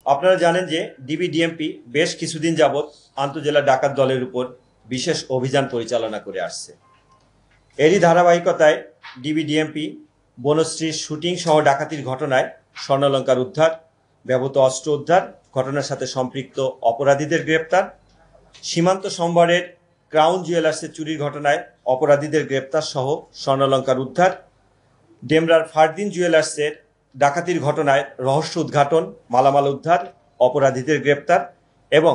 আপনারা জানেন যে ডিবিডিএমপি বেশ কিছুদিন যাবৎ আন্তজেলা ডাকাত দলের উপর বিশেষ অভিযান পরিচালনা করে আসছে। এরই ধারাবাহিকতায় ডিবিডিএমপি বনশ্রীর শুটিং সহ ডাকাতির ঘটনায় স্বর্ণালঙ্কার উদ্ধার, ব্যবহৃত অস্ত্র উদ্ধার, ঘটনার সাথে সম্পৃক্ত অপরাধীদের গ্রেপ্তার, সীমান্ত সম্ভারের ক্রাউন জুয়েলার্সের চুরির ঘটনায় অপরাধীদের গ্রেপ্তার সহ স্বর্ণালঙ্কার উদ্ধার, ডেমরার ফারদিন জুয়েলার্সের ডাকাতির ঘটনায় রহস্য উদ্ঘাটন, মালামাল উদ্ধার, অপরাধীদের গ্রেপ্তার এবং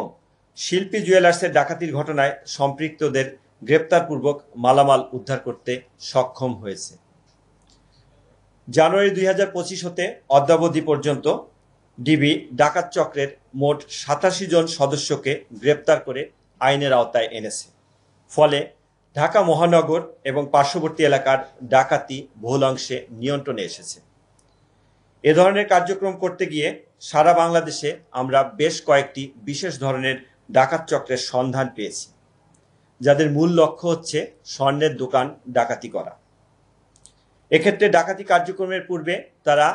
শিল্পী জুয়েলার্সের ডাকাতির ঘটনায় সম্পৃক্তদের গ্রেপ্তারপূর্বক মালামাল উদ্ধার করতে সক্ষম হয়েছে। জানুয়ারি 2025 হতে অদ্যাবধি পর্যন্ত ডিবি ডাকাত চক্রের মোট 87 জন সদস্যকে গ্রেপ্তার করে আইনের আওতায় এনেছে। ফলে ঢাকা মহানগর এবং পার্শ্ববর্তী এলাকার ডাকাতি বহুল অংশে নিয়ন্ত্রণে এসেছে। এ ধরনের কার্যক্রম করতে গিয়ে সারা বাংলাদেশে আমরা বেশ কয়েকটি বিশেষ ধরনের ডাকাত চক্রের সন্ধান পেয়েছি, যাদের মূল লক্ষ্য হচ্ছে স্বর্ণের দোকান ডাকাতি করা। এক্ষেত্রে ডাকাতি কার্যক্রমের পূর্বে তারা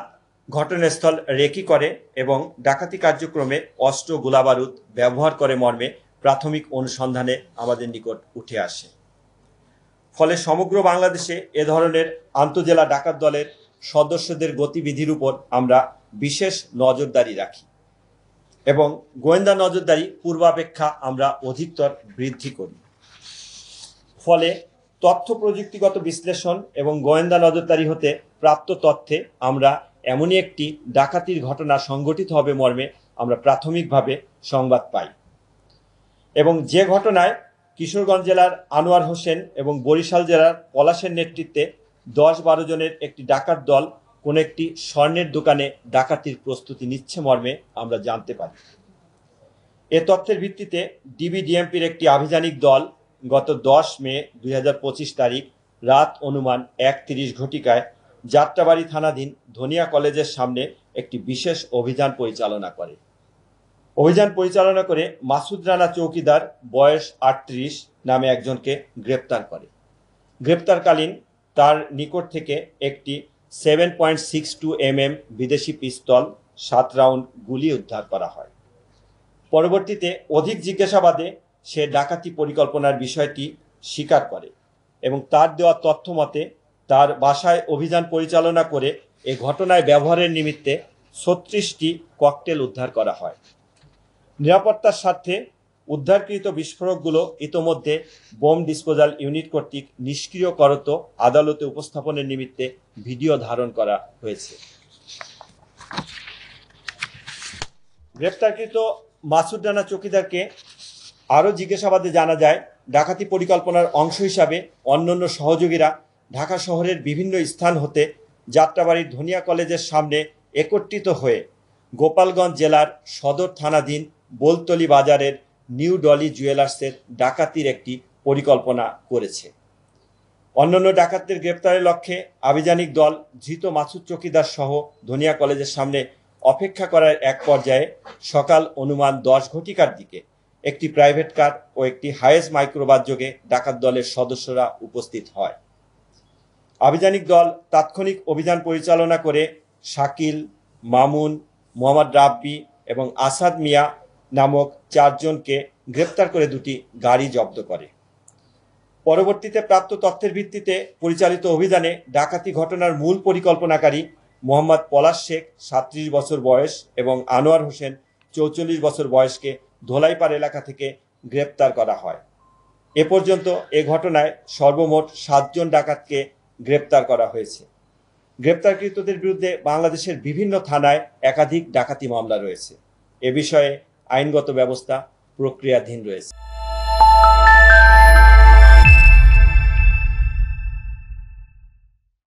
ঘটনাস্থল রেকি করে এবং ডাকাতি কার্যক্রমে অস্ত্র গোলাবারুদ ব্যবহার করে মর্মে প্রাথমিক অনুসন্ধানে আমাদের নিকট উঠে আসে। ফলে সমগ্র বাংলাদেশে এ ধরনের আন্তজেলা ডাকাত দলের সদস্যদের গতিবিধির উপর আমরা বিশেষ নজরদারি রাখি এবং গোয়েন্দা নজরদারি পূর্বাপেক্ষা আমরা অধিকতর বৃদ্ধি করি। ফলে তথ্য প্রযুক্তিগত বিশ্লেষণ এবং গোয়েন্দা নজরদারি হতে প্রাপ্ত তথ্যে আমরা এমনই একটি ডাকাতির ঘটনা সংঘটিত হবে মর্মে আমরা প্রাথমিকভাবে সংবাদ পাই এবং যে ঘটনায় কিশোরগঞ্জ জেলার আনোয়ার হোসেন এবং বরিশাল জেলার পলাশের নেতৃত্বে 10-12 জনের একটি ডাকাত দল কোন একটি স্বর্ণের দোকানে ডাকাতির প্রস্তুতি নিচ্ছে মর্মে আমরা জানতে পারি। এ তথ্যের ভিত্তিতে ডিবিডিএমপির একটি আভিযানিক দল গত 10 মে 2025 তারিখ রাত অনুমান 1:30 ঘটিকায় যাত্রাবাড়ি থানাধীন ধনিয়া কলেজের সামনে একটি বিশেষ অভিযান পরিচালনা করে। অভিযান পরিচালনা করে মাসুদ রানা চৌকিদার বয়স 38 নামে একজনকে গ্রেপ্তার করে। গ্রেপ্তারকালীন তার নিকট থেকে একটি 7.62 mm বিদেশি পিস্তল, 7 রাউন্ড গুলি উদ্ধার করা হয়। পরবর্তীতে অধিক জিজ্ঞাসাবাদে সে ডাকাতি পরিকল্পনার বিষয়টি স্বীকার করে এবং তার দেওয়া তথ্য মতে তার বাসায় অভিযান পরিচালনা করে এ ঘটনায় ব্যবহারের নিমিত্তে 36টি ককটেল উদ্ধার করা হয়। নিরাপত্তার স্বার্থে উদ্ধারকৃত বিস্ফোরকগুলো ইতোমধ্যে বোম ডিসপোজাল ইউনিট কর্তৃক নিষ্ক্রিয় করত আদালতে উপস্থাপনের নিমিত্তে ভিডিও ধারণ করা হয়েছে। গ্রেপ্তারকৃত মাসুদ রানা চৌকিদারকে আরও জিজ্ঞাসাবাদে জানা যায়, ডাকাতি পরিকল্পনার অংশ হিসাবে অন্যান্য সহযোগীরা ঢাকা শহরের বিভিন্ন স্থান হতে যাত্রাবাড়ির ধনিয়া কলেজের সামনে একত্রিত হয়ে গোপালগঞ্জ জেলার সদর থানাধীন বোলতলি বাজারের নিউ ডলি জুয়েলার্সের ডাকাতির একটি পরিকল্পনা করেছে। অন্যান্য ডাকাতদের গ্রেপ্তারের লক্ষ্যে আভিযানিক দল ধৃত মাসুদ চৌকিদার সহ ধনিয়া কলেজের সামনে অপেক্ষা করার এক পর্যায়ে সকাল অনুমান 10 ঘটিকার দিকে একটি প্রাইভেট কার ও একটি হায়েস মাইক্রোবাস যোগে ডাকাত দলের সদস্যরা উপস্থিত হয়। আভিযানিক দল তাৎক্ষণিক অভিযান পরিচালনা করে শাকিল, মামুন, মোহাম্মদ রাব্বি এবং আসাদ মিয়া নামক 4 জনকে গ্রেপ্তার করে 2টি গাড়ি জব্দ করে। পরবর্তীতে প্রাপ্ত তথ্যের ভিত্তিতে পরিচালিত অভিযানে ডাকাতি ঘটনার মূল পরিকল্পনাকারী মোহাম্মদ পলাশ শেখ 37 বছর বয়স এবং আনোয়ার হোসেন 44 বছর বয়সকে ধোলাইপাড় এলাকা থেকে গ্রেপ্তার করা হয়। এ পর্যন্ত এ ঘটনায় সর্বমোট 7 জন ডাকাতকে গ্রেপ্তার করা হয়েছে। গ্রেপ্তারকৃতদের বিরুদ্ধে বাংলাদেশের বিভিন্ন থানায় একাধিক ডাকাতি মামলা রয়েছে। এ বিষয়ে আইনগত ব্যবস্থা প্রক্রিয়াধীন রয়েছে।